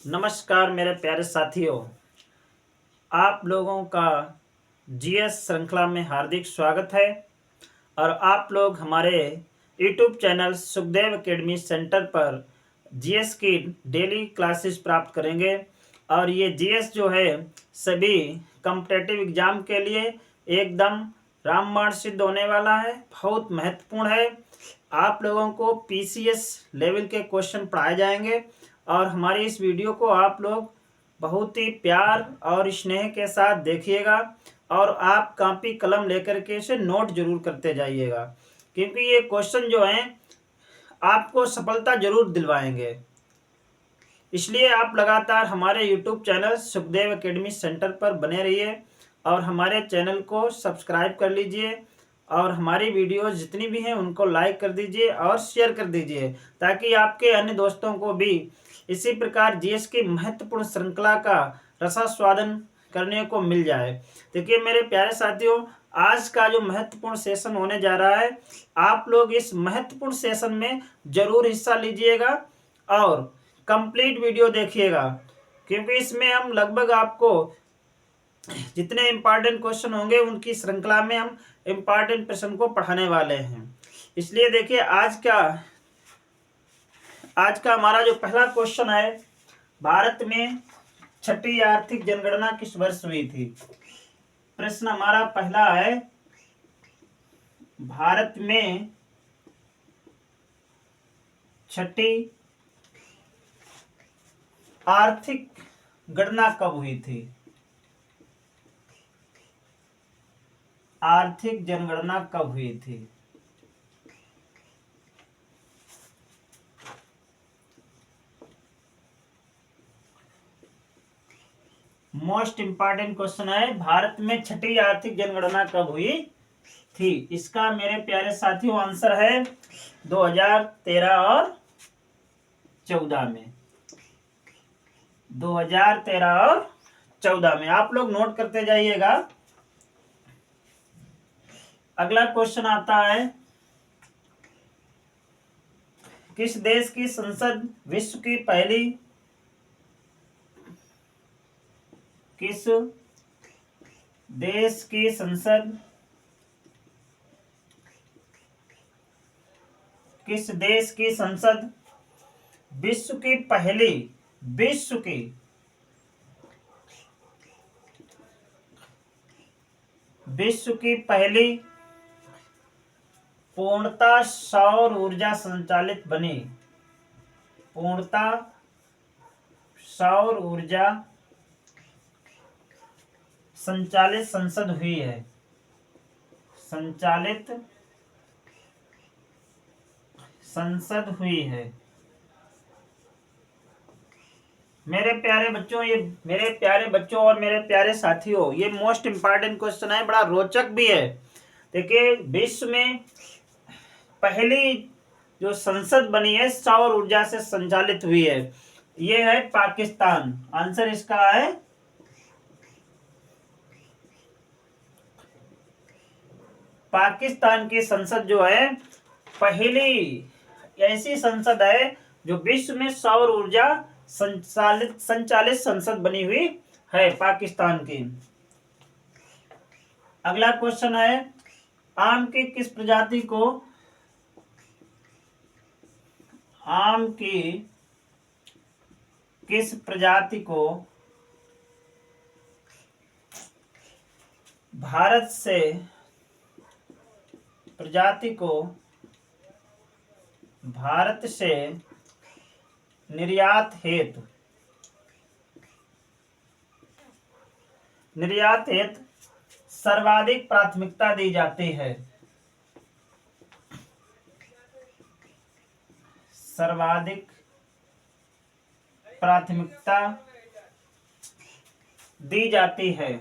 नमस्कार मेरे प्यारे साथियों, आप लोगों का जीएस श्रृंखला में हार्दिक स्वागत है। और आप लोग हमारे YouTube channel Sukhdev academy centre पर जीएस की डेली क्लासेस प्राप्त करेंगे। और ये जीएस जो है सभी कॉम्पिटिटिव एग्जाम के लिए एकदम रामबाण सिद्ध होने वाला है, बहुत महत्वपूर्ण है। आप लोगों को पीसीएस लेवल के क्वेश्चन पढ़ाए जाएंगे और हमारी इस वीडियो को आप लोग बहुत ही प्यार और स्नेह के साथ देखिएगा और आप कॉपी कलम लेकर के इसे नोट जरूर करते जाइएगा, क्योंकि ये क्वेश्चन जो हैं आपको सफलता जरूर दिलवाएंगे। इसलिए आप लगातार हमारे YouTube channel Sukhdev academy centre पर बने रहिए और हमारे चैनल को सब्सक्राइब कर लीजिए और हमारी वीडियोस जितनी भी हैं उनको लाइक कर दीजिए और शेयर कर दीजिए, ताकि आपके अन्य दोस्तों को भी इसी प्रकार जीएस की महत्वपूर्ण श्रृंखला का रसास्वादन करने को मिल जाए। देखिए मेरे प्यारे साथियों, आज का जो महत्वपूर्ण सेशन होने जा रहा है, आप लोग इस महत्वपूर्ण सेशन में जरूर हिस्सा लीजिएगा और कंप्लीट वीडियो देखिएगा, क्योंकि इसमें हम लगभग आपको जितने इम्पॉर्टेंट क्वेश्चन होंगे उनकी श्रृंखला में हम इम्पॉर्टेंट प्रश्न को पढ़ाने वाले हैं। इसलिए देखिए आज का हमारा जो पहला क्वेश्चन है, भारत में छठी आर्थिक जनगणना किस वर्ष हुई थी। प्रश्न हमारा पहला है, भारत में छठी आर्थिक गणना कब हुई थी। आर्थिक जनगणना कब हुई थी। मोस्ट इंपॉर्टेंट क्वेश्चन है, भारत में छठी आर्थिक जनगणना कब हुई थी। इसका मेरे प्यारे साथियों आंसर है 2013 और 14 में। 2013 और 14 में आप लोग नोट करते जाइएगा। अगला क्वेश्चन आता है, किस देश की संसद विश्व की पहली किस देश की संसद किस देश की संसद विश्व की पहली पूर्णतः सौर ऊर्जा संचालित बनी। पूर्णतः सौर ऊर्जा संचालित संसद हुई है। संचालित संसद हुई है। मेरे प्यारे बच्चों और मेरे प्यारे साथियों, ये मोस्ट इंपॉर्टेंट क्वेश्चन है, बड़ा रोचक भी है। देखिए, विश्व में पहली जो संसद बनी है सौर ऊर्जा से संचालित हुई है, ये है पाकिस्तान। आंसर इसका है पाकिस्तान की संसद जो है पहली ऐसी संसद है जो विश्व में सौर ऊर्जा संचालित संसद बनी हुई है, पाकिस्तान की। अगला क्वेश्चन है, आम की किस प्रजाति को भारत से निर्यात हेतु सर्वाधिक प्राथमिकता दी जाती है। सर्वाधिक प्राथमिकता दी जाती है।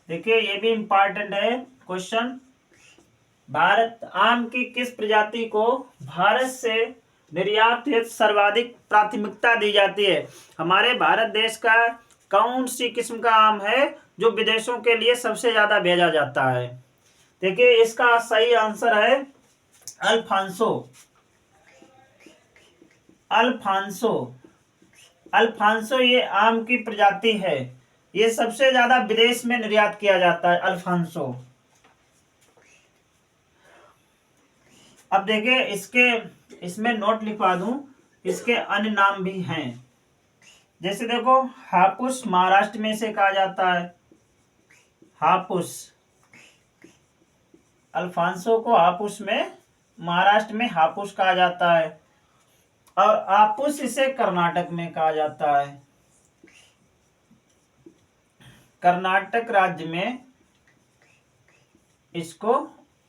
देखिए, ये भी इंपॉर्टेंट है क्वेश्चन। आम की किस प्रजाति को भारत से निर्यात हेतु सर्वाधिक प्राथमिकता दी जाती है। हमारे भारत देश का कौन सी किस्म का आम है जो विदेशों के लिए सबसे ज्यादा भेजा जाता है। देखिए, इसका सही आंसर है अल्फांसो। अल्फांसो। अल्फांसो ये आम की प्रजाति है, ये सबसे ज्यादा विदेश में निर्यात किया जाता है अल्फांसो। अब देखिए इसमें नोट लिखवा दूं, इसके अन्य नाम भी हैं। जैसे देखो, हापुस महाराष्ट्र में से कहा जाता है, हापुस। अल्फांसो को हापुस में, महाराष्ट्र में हापुस कहा जाता है, और आपुस इसे कर्नाटक में कहा जाता है। कर्नाटक राज्य में इसको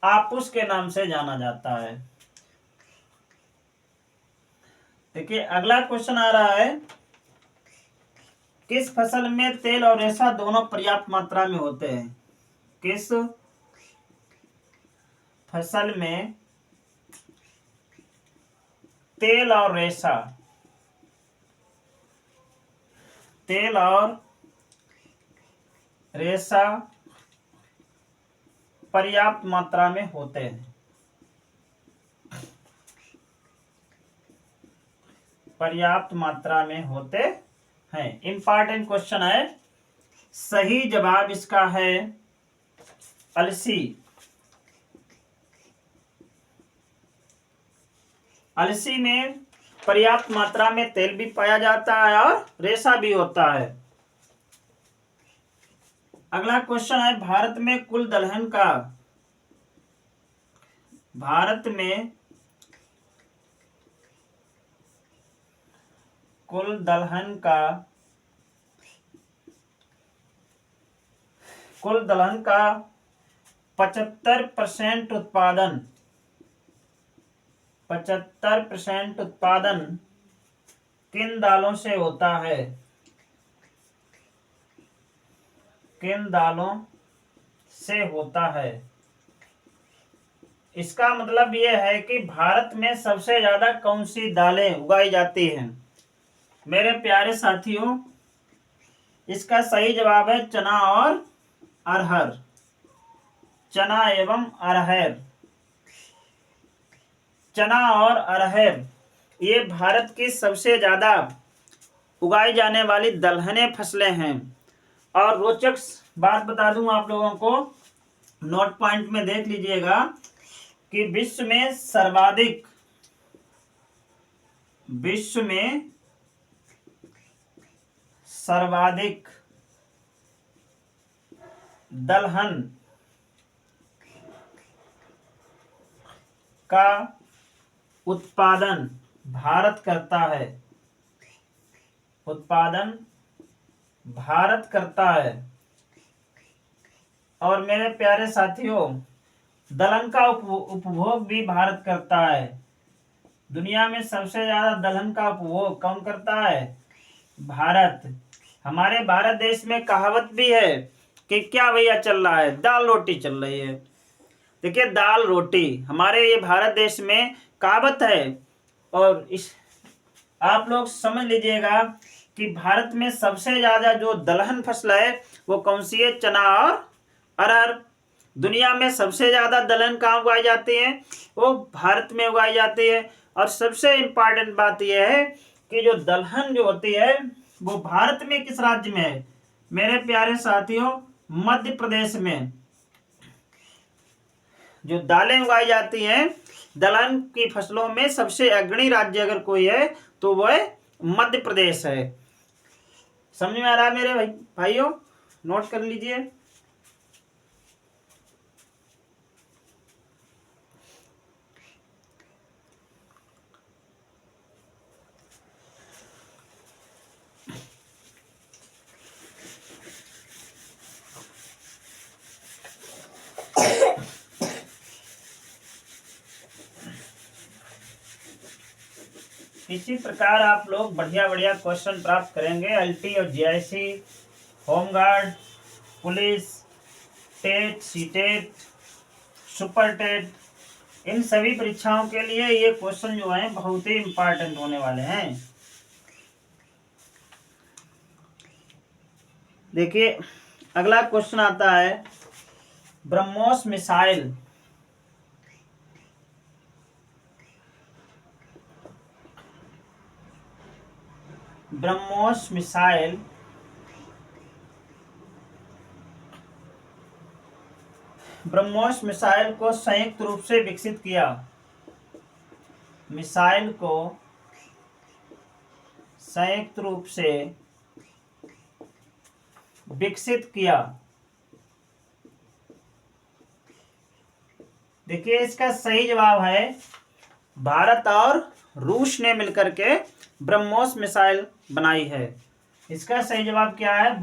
आपुस के नाम से जाना जाता है। देखिए अगला क्वेश्चन आ रहा है, किस फसल में तेल और रेशा दोनों पर्याप्त मात्रा में होते हैं? किस फसल में तेल और रेशा, तेल और रेशा पर्याप्त मात्रा में होते हैं? पर्याप्त मात्रा में होते हैं। इंपॉर्टेंट क्वेश्चन है। सही जवाब इसका है अलसी। अलसी में पर्याप्त मात्रा में तेल भी पाया जाता है और रेशा भी होता है। अगला क्वेश्चन है, भारत में कुल दलहन का, भारत में कुल दलहन का, कुल दलहन का 75% उत्पादन, 75% उत्पादन किन दालों से होता है? किन दालों से होता है? इसका मतलब यह है कि भारत में सबसे ज्यादा कौन सी दालें उगाई जाती हैं? मेरे प्यारे साथियों, इसका सही जवाब है चना और अरहर। चना एवं अरहर, चना और अरहर ये भारत की सबसे ज्यादा उगाई जाने वाली दलहने फसलें हैं। और रोचक बात बता दूं आप लोगों को, नोट पॉइंट में देख लीजिएगा कि विश्व में सर्वाधिक दलहन का उत्पादन भारत करता है, उत्पादन भारत करता है। और मेरे प्यारे साथियों, दलहन का उपभोग भी भारत करता है। दुनिया में सबसे ज्यादा दलहन का उपभोग कौन करता है? भारत। हमारे भारत देश में कहावत भी है कि क्या भैया चल रहा है, दाल रोटी चल रही है। देखिए दाल रोटी हमारे ये भारत देश में कहावत है। और इस आप लोग समझ लीजिएगा कि भारत में सबसे ज्यादा जो दलहन फसल है वो कौन सी है? चना और अरहर। दुनिया में सबसे ज्यादा दलहन कहाँ उगाई जाती है? वो भारत में उगाई जाती है। और सबसे इंपॉर्टेंट बात यह है कि जो दलहन जो होती है वो भारत में किस राज्य में है? मेरे प्यारे साथियों, मध्य प्रदेश में जो दालें उगाई जाती हैं दलहन की फसलों में सबसे अग्रणी राज्य अगर कोई है तो वह मध्य प्रदेश है। समझ में आ रहा है मेरे भाइयों? नोट कर लीजिए। इसी प्रकार आप लोग बढ़िया बढ़िया क्वेश्चन प्राप्त करेंगे। एलटी और GIC, home guard, police, TET, CTET, super TET, इन सभी परीक्षाओं के लिए ये क्वेश्चन जो हैं बहुत ही इंपॉर्टेंट होने वाले हैं। देखिए अगला क्वेश्चन आता है, ब्रह्मोस मिसाइल ब्रह्मोस मिसाइल को संयुक्त रूप से विकसित किया। मिसाइल को संयुक्त रूप से विकसित किया। देखिए इसका सही जवाब है भारत और रूस ने मिलकर के ब्रह्मोस मिसाइल बनाई है। इसका सही जवाब क्या है?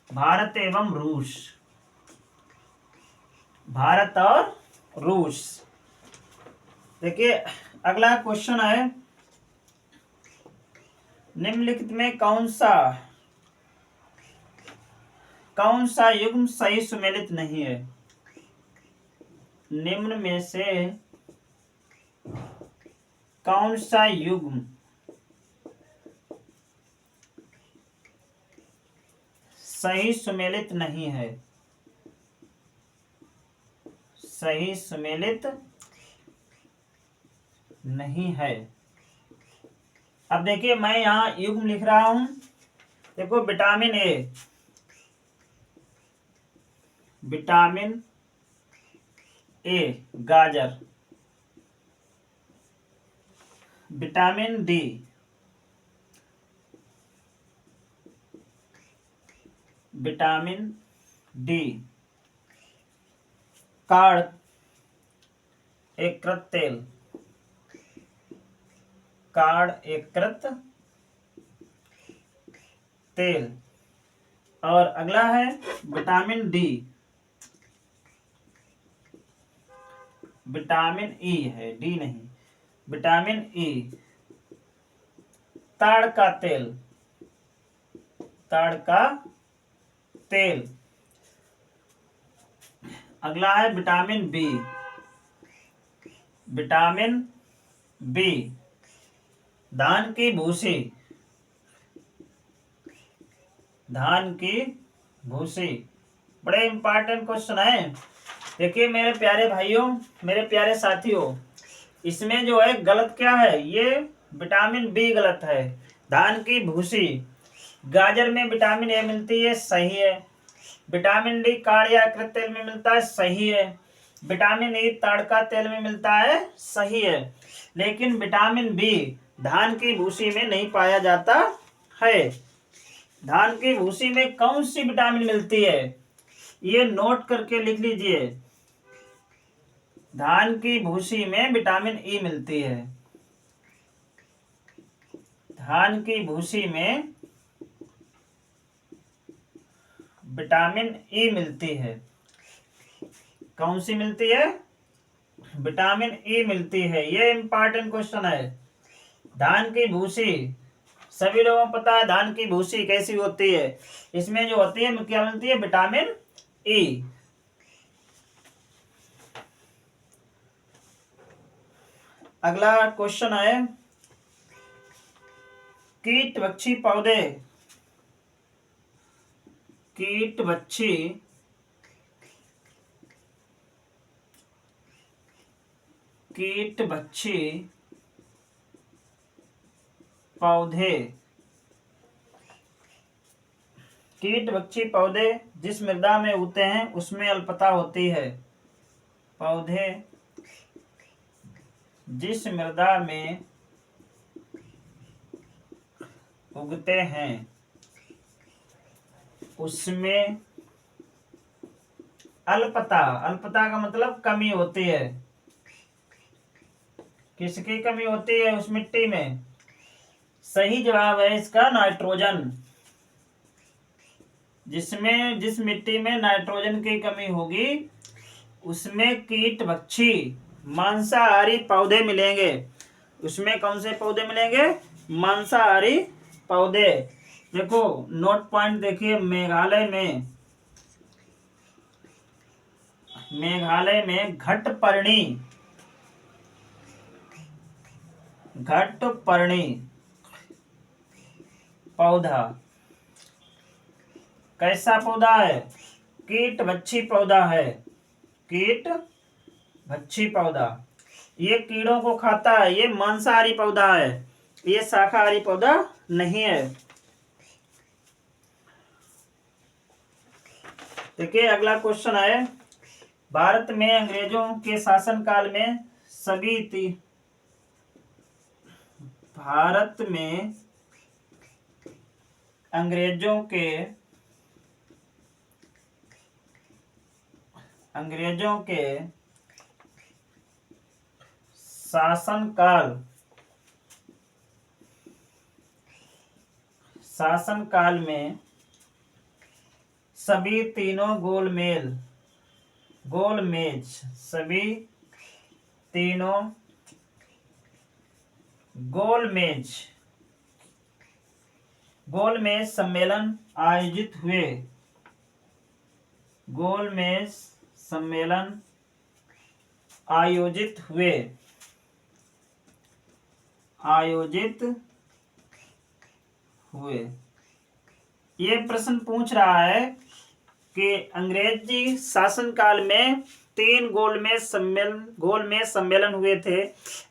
भारत एवं रूस। भारत और रूस। देखिए अगला क्वेश्चन है, निम्नलिखित में कौन सा युग्म सही सुमेलित नहीं है? निम्न में से कौन सा युग्म सही सुमेलित नहीं है? सही सुमेलित नहीं है। अब देखिए मैं यहाँ युग्म लिख रहा हूं। देखो विटामिन ए गाजर, विटामिन डी कार्ड एककृत तेल। और अगला है विटामिन ई है, डी नहीं, विटामिन ई ताड़ का तेल। अगला है विटामिन बी धान की भूसी। बड़े इंपॉर्टेंट क्वेश्चन है। देखिए मेरे प्यारे भाइयों, मेरे प्यारे साथियों, इसमें जो है गलत क्या है? ये विटामिन बी गलत है। धान की भूसी, गाजर में विटामिन ए मिलती है, सही है। विटामिन डी काढ़ या यकृत तेल में मिलता है, सही है। विटामिन ई ताड़का तेल में मिलता है, सही है। लेकिन विटामिन बी धान की भूसी में नहीं पाया जाता है। धान की भूसी में कौन सी विटामिन मिलती है? ये नोट करके लिख लीजिए। धान की भूसी में विटामिन ई मिलती है। धान की भूसी में विटामिन ई मिलती है। कौन सी मिलती है? विटामिन ई मिलती है। ये इंपॉर्टेंट क्वेश्चन है। धान की भूसी, सभी लोगों को पता है धान की भूसी कैसी होती है। इसमें जो होती है क्या मिलती है? Vitamin E. अगला क्वेश्चन है, कीटभक्षी पौधे जिस मृदा में उगते हैं उसमें अल्पता होती है। पौधे जिस मृदा में उगते हैं उसमें अल्पता का मतलब कमी होती है। किसकी कमी होती है उस मिट्टी में? सही जवाब है इसका नाइट्रोजन। जिस मिट्टी में नाइट्रोजन की कमी होगी उसमें कीटभक्षी मांसाहारी पौधे मिलेंगे। उसमें कौन से पौधे मिलेंगे? मांसाहारी पौधे। देखो नोट पॉइंट देखिए, मेघालय में घटपर्णी पौधा कैसा पौधा है? कीटभक्षी पौधा है। कीटभक्षी पौधा ये कीड़ों को खाता है। ये मांसाहारी पौधा है। ये शाकाहारी पौधा नहीं है। देखिए अगला क्वेश्चन है, भारत में अंग्रेजों के शासनकाल में भारत में अंग्रेजों के शासनकाल में सभी तीनों गोलमेज सम्मेलन आयोजित हुए। गोलमेज सम्मेलन आयोजित हुए। ये प्रश्न पूछ रहा है कि अंग्रेजी शासनकाल में 3 गोलमेज सम्मेलन हुए थे।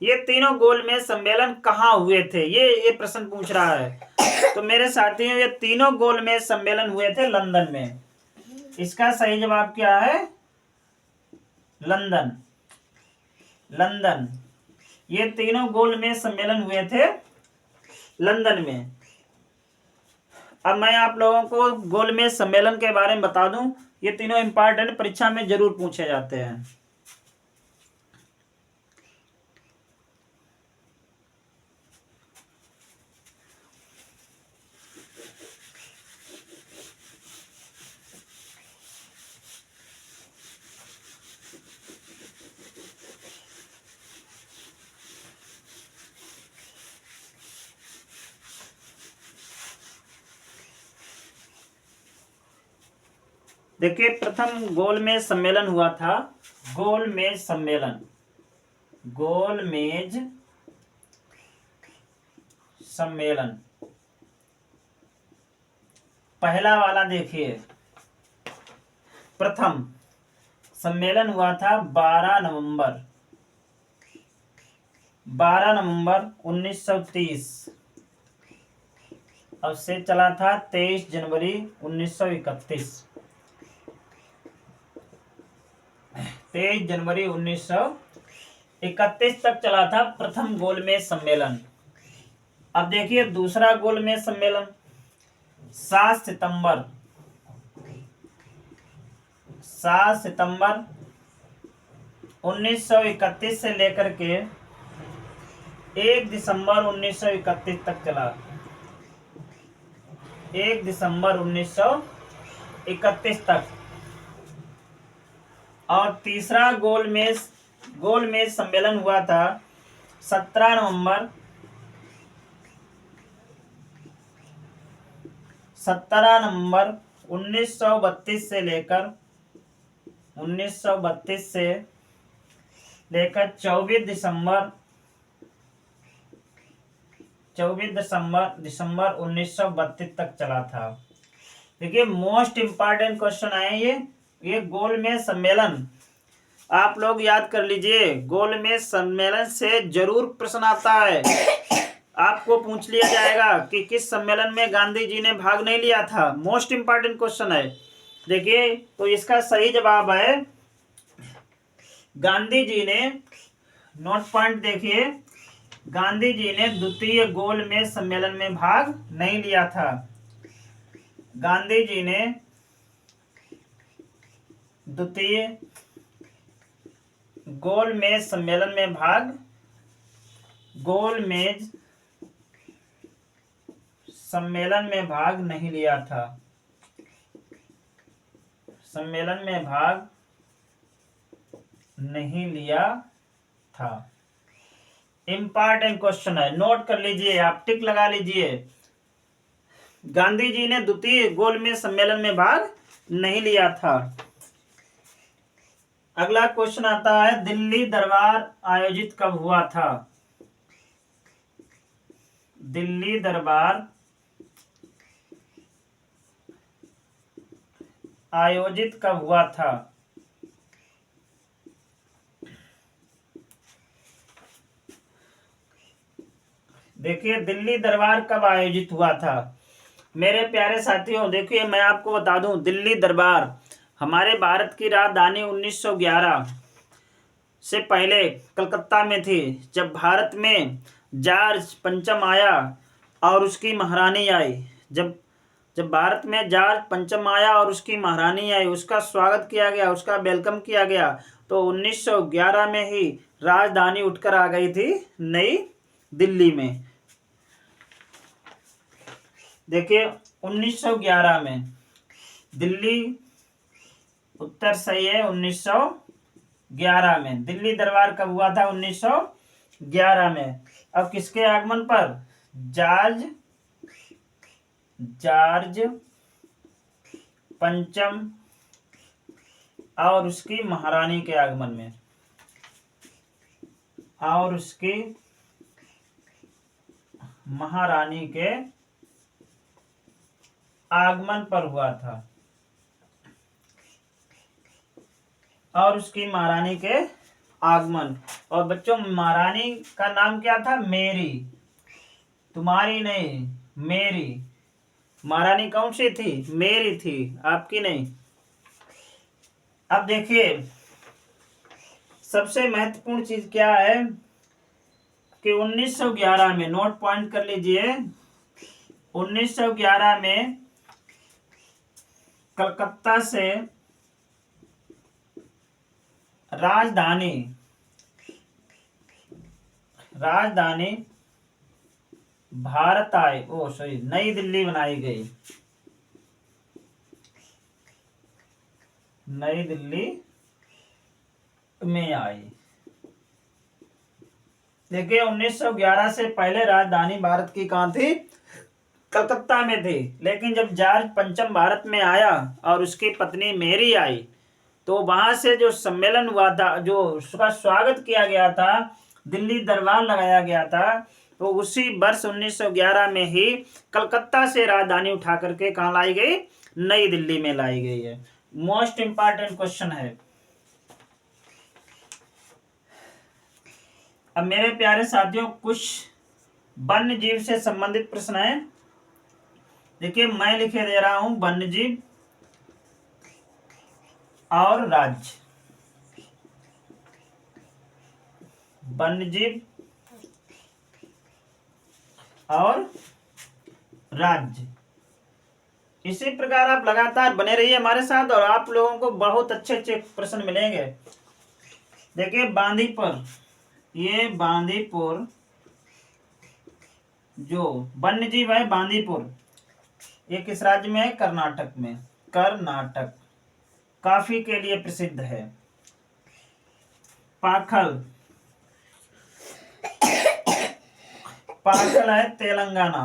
ये तीनों गोलमेज सम्मेलन कहाँ हुए थे, ये प्रश्न पूछ रहा है। तो मेरे साथियों, ये तीनों गोलमेज सम्मेलन हुए थे लंदन में। इसका सही जवाब क्या है? लंदन। ये तीनों गोलमेज सम्मेलन हुए थे लंदन में। अब मैं आप लोगों को गोलमेज सम्मेलन के बारे में बता दूं, ये तीनों इंपॉर्टेंट परीक्षा में जरूर पूछे जाते हैं। देखिए प्रथम गोलमेज सम्मेलन हुआ था, गोलमेज सम्मेलन। पहला वाला देखिए, प्रथम सम्मेलन हुआ था 12 नवंबर 1930। अब से चला था 23 जनवरी 1931। 23 जनवरी 1931 तक चला था प्रथम गोलमेज सम्मेलन। अब देखिए दूसरा गोलमेज सम्मेलन 7 सितंबर 1931 से लेकर के 1 दिसंबर 1931 तक चला। 1 दिसंबर 1931 तक। और तीसरा गोलमेज सम्मेलन हुआ था 17 नवंबर 1932 से लेकर 24 दिसंबर 1932 तक चला था। देखिए मोस्ट इंपॉर्टेंट क्वेश्चन आए ये गोलमेज सम्मेलन आप लोग याद कर लीजिए। गोलमेज सम्मेलन से जरूर प्रश्न आता है। आपको पूछ लिया जाएगा कि किस सम्मेलन में गांधी जी ने भाग नहीं लिया था। मोस्ट इंपॉर्टेंट क्वेश्चन है। देखिए तो इसका सही जवाब है गांधी जी ने, नोट पॉइंट देखिए, गांधी जी ने द्वितीय गोलमेज सम्मेलन में भाग नहीं लिया था। गांधी जी ने द्वितीय गोलमेज सम्मेलन में भाग नहीं लिया था। सम्मेलन में भाग नहीं लिया था। इंपॉर्टेंट क्वेश्चन है, नोट कर लीजिए, आप टिक लगा लीजिए। गांधी जी ने द्वितीय गोलमेज सम्मेलन में भाग नहीं लिया था। अगला क्वेश्चन आता है, दिल्ली दरबार आयोजित कब हुआ था? दिल्ली दरबार आयोजित कब हुआ था? देखिए दिल्ली दरबार कब आयोजित हुआ था मेरे प्यारे साथियों। देखिए मैं आपको बता दूं, दिल्ली दरबार हमारे भारत की राजधानी 1911 से पहले कलकत्ता में थी। जब भारत में जॉर्ज पंचम आया और उसकी महारानी आई, जब जब भारत में जॉर्ज पंचम आया और उसकी महारानी आई, उसका स्वागत किया गया, उसका वेलकम किया गया। तो 1911 में ही राजधानी उठकर आ गई थी नई दिल्ली में। देखिए 1911 में दिल्ली, उत्तर सही है। 1911 में दिल्ली दरबार कब हुआ था? 1911 में। अब किसके आगमन पर? जॉर्ज पंचम और उसकी महारानी के आगमन में, और उसकी महारानी के आगमन पर हुआ था, और उसकी महारानी के आगमन। और बच्चों महारानी का नाम क्या था? मेरी, तुम्हारी नहीं, मेरी। महारानी कौन सी थी? मेरी थी, आपकी नहीं। अब देखिए सबसे महत्वपूर्ण चीज क्या है कि 1911 में, नोट पॉइंट कर लीजिए, 1911 में कलकत्ता से राजधानी भारत आए, नई दिल्ली बनाई गई। नई दिल्ली में आई। देखिए 1911 से पहले राजधानी भारत की कहां थी? कलकत्ता में थी। लेकिन जब जॉर्ज पंचम भारत में आया और उसकी पत्नी मेरी आई, तो वहां से जो सम्मेलन हुआ था, जो उसका स्वागत किया गया था, दिल्ली दरबार लगाया गया था, तो उसी वर्ष 1911 में ही कलकत्ता से राजधानी उठा करके कहाँ लाई गई? नई दिल्ली में लाई गई है। मोस्ट इंपॉर्टेंट क्वेश्चन है। अब मेरे प्यारे साथियों कुछ वन्य जीव से संबंधित प्रश्न है। देखिए मैं लिखे दे रहा हूं वन्य जीव और राज्य। वन्य जीव और राज्य। इसी प्रकार आप लगातार बने रहिए हमारे साथ और आप लोगों को बहुत अच्छे अच्छे प्रश्न मिलेंगे। देखिए बांदीपुर, ये बांदीपुर जो वन्य जीव है बांदीपुर, ये किस राज्य में है? कर्नाटक में। कर्नाटक कॉफी के लिए प्रसिद्ध है। पाखल, पाखल है तेलंगाना।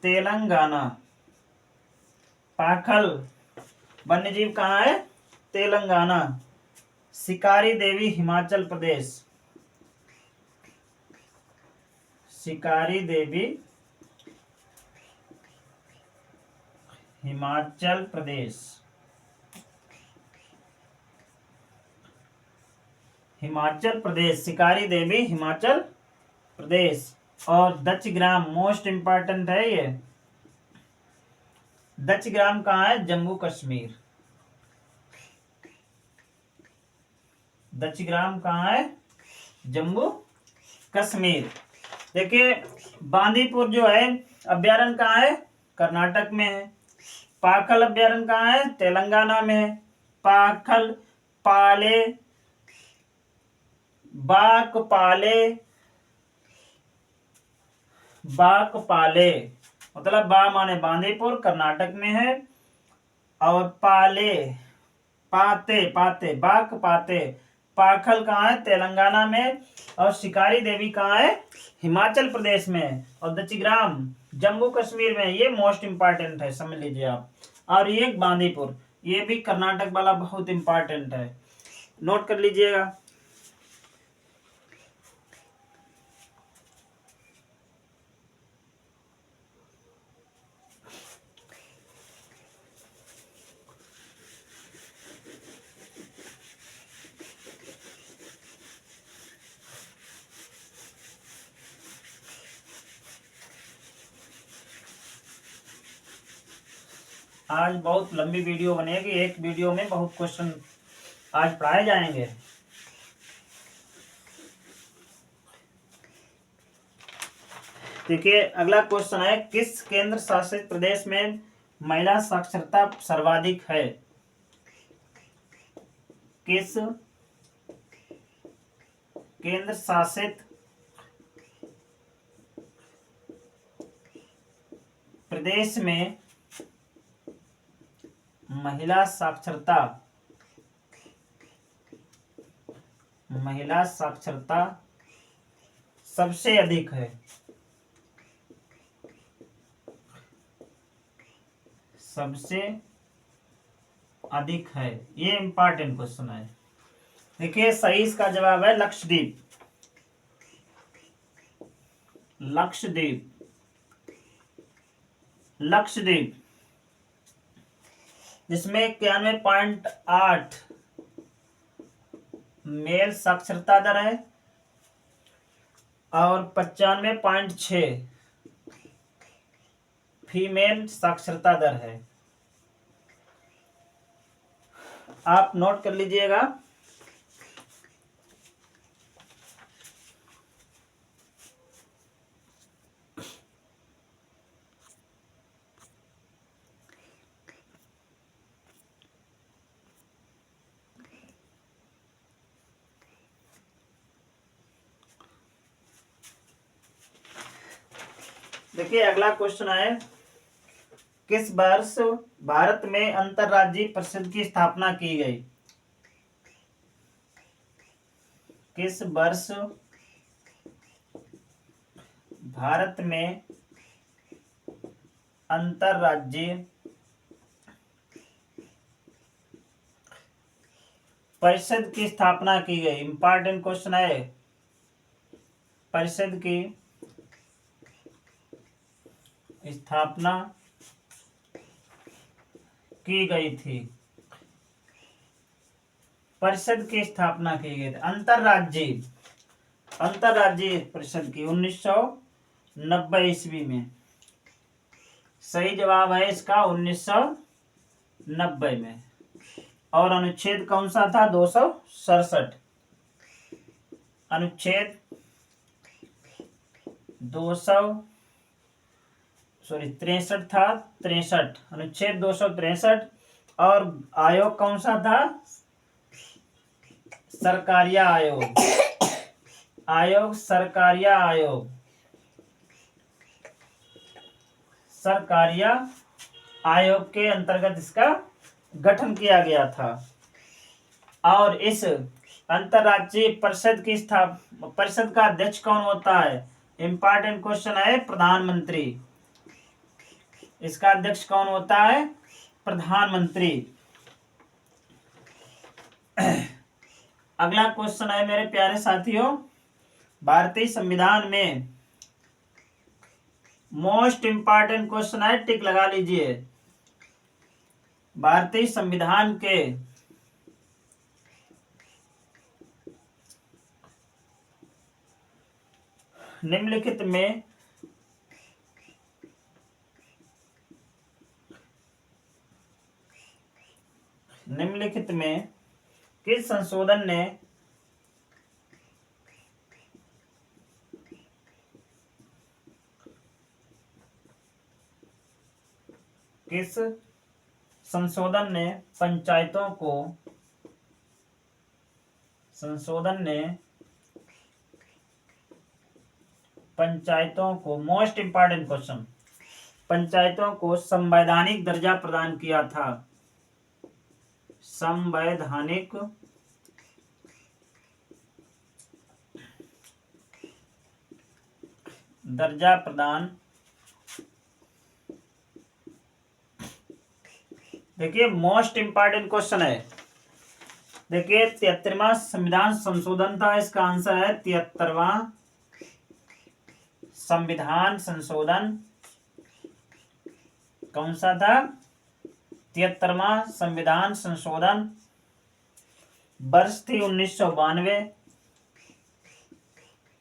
तेलंगाना। पाखल वन्यजीव कहाँ है? तेलंगाना। शिकारी देवी हिमाचल प्रदेश। शिकारी देवी हिमाचल प्रदेश। हिमाचल प्रदेश, शिकारी देवी हिमाचल प्रदेश। और दच ग्राम मोस्ट इंपॉर्टेंट है ये। दच ग्राम कहाँ है? जम्मू कश्मीर। दच ग्राम कहाँ है? जम्मू कश्मीर। देखिए बांदीपुर जो है अभ्यारण्य कहाँ है? कर्नाटक में है। पाखल अभ्यारण्य कहाँ है? तेलंगाना में है। पाखल पाले, बाकपाले, बाकपाले मतलब बा माने बांदीपुर कर्नाटक में है, और पाले पाते, पाते बाक पाते पाखल कहाँ है? तेलंगाना में। और शिकारी देवी कहाँ है? हिमाचल प्रदेश में। और दचग्राम जम्मू कश्मीर में। ये मोस्ट इंपॉर्टेंट है, समझ लीजिए आप। और ये बांदीपुर, ये भी कर्नाटक वाला बहुत इंपॉर्टेंट है, नोट कर लीजिएगा। आज बहुत लंबी वीडियो बनेगी, एक वीडियो में बहुत क्वेश्चन आज पढ़ाए जाएंगे। देखिए अगला क्वेश्चन है, किस केंद्र शासित प्रदेश में महिला साक्षरता सर्वाधिक है? किस केंद्र शासित प्रदेश में महिला साक्षरता सबसे अधिक है? सबसे अधिक है, ये इंपॉर्टेंट क्वेश्चन है। देखिए सही इसका जवाब है लक्षद्वीप। लक्षद्वीप जिसमें 91.8 मेल साक्षरता दर है और 95.6 फीमेल साक्षरता दर है। आप नोट कर लीजिएगा। देखिए अगला क्वेश्चन है, किस वर्ष भारत में अंतरराज्यीय परिषद की स्थापना की गई? किस वर्ष भारत में अंतरराज्यीय परिषद की स्थापना की गई? इंपॉर्टेंट क्वेश्चन है। परिषद की स्थापना की गई थी। परिषद की स्थापना की गई थी अंतरराज्यीय परिषद की 1990 ईस्वी में। सही जवाब है इसका 1990 में। और अनुच्छेद कौन सा था? 267। अनुच्छेद 63 था। 63 अनुच्छेद 263। और आयोग कौन सा था? सरकारिया आयोग सरकारिया आयोग के अंतर्गत इसका गठन किया गया था। और इस अंतरराज्यीय परिषद का अध्यक्ष कौन होता है? इंपॉर्टेंट क्वेश्चन है। प्रधानमंत्री। इसका अध्यक्ष कौन होता है? प्रधानमंत्री। अगला क्वेश्चन है मेरे प्यारे साथियों, भारतीय संविधान में मोस्ट इंपॉर्टेंट क्वेश्चन है, टिक लगा लीजिए। भारतीय संविधान के निम्नलिखित में किस संशोधन ने पंचायतों को मोस्ट इंपॉर्टेंट क्वेश्चन, पंचायतों को संवैधानिक दर्जा प्रदान किया था? संवैधानिक दर्जा प्रदान। देखिए मोस्ट इंपॉर्टेंट क्वेश्चन है। देखिए 73वां संविधान संशोधन था, इसका आंसर है 73वां संविधान संशोधन। कौन सा था? 73वां संविधान संशोधन। वर्ष थी 1992।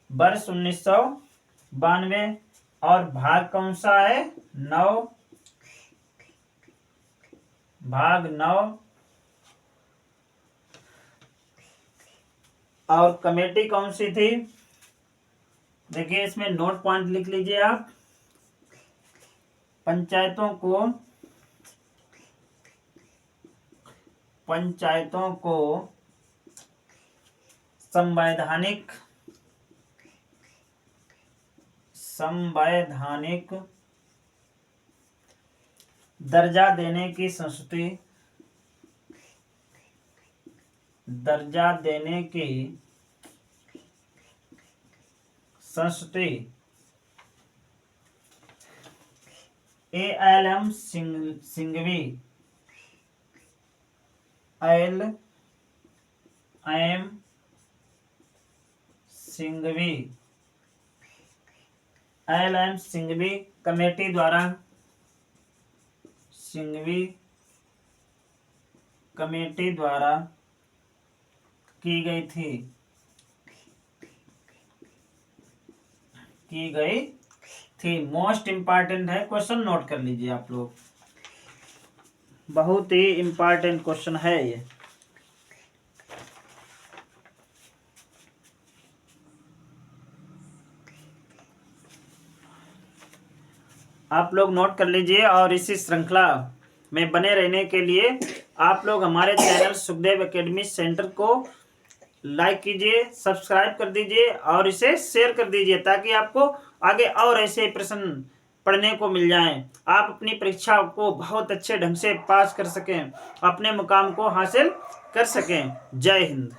वर्ष 1992। और भाग कौन सा है? 9। भाग 9। और कमेटी कौन सी थी? देखिए इसमें नोट पॉइंट लिख लीजिए आप। पंचायतों को संवैधानिक दर्जा देने की संस्तुति ALM सिंघवी कमेटी द्वारा की गई थी। मोस्ट इंपॉर्टेंट है क्वेश्चन, नोट कर लीजिए आप लोग, बहुत ही इंपॉर्टेंट क्वेश्चन है ये। आप लोग नोट कर लीजिए और इसी श्रृंखला में बने रहने के लिए आप लोग हमारे चैनल सुखदेव एकेडमी सेंटर को लाइक कीजिए, सब्सक्राइब कर दीजिए और इसे शेयर कर दीजिए ताकि आपको आगे और ऐसे प्रश्न पढ़ने को मिल जाएं। आप अपनी परीक्षा को बहुत अच्छे ढंग से पास कर सकें, अपने मुकाम को हासिल कर सकें। जय हिंद।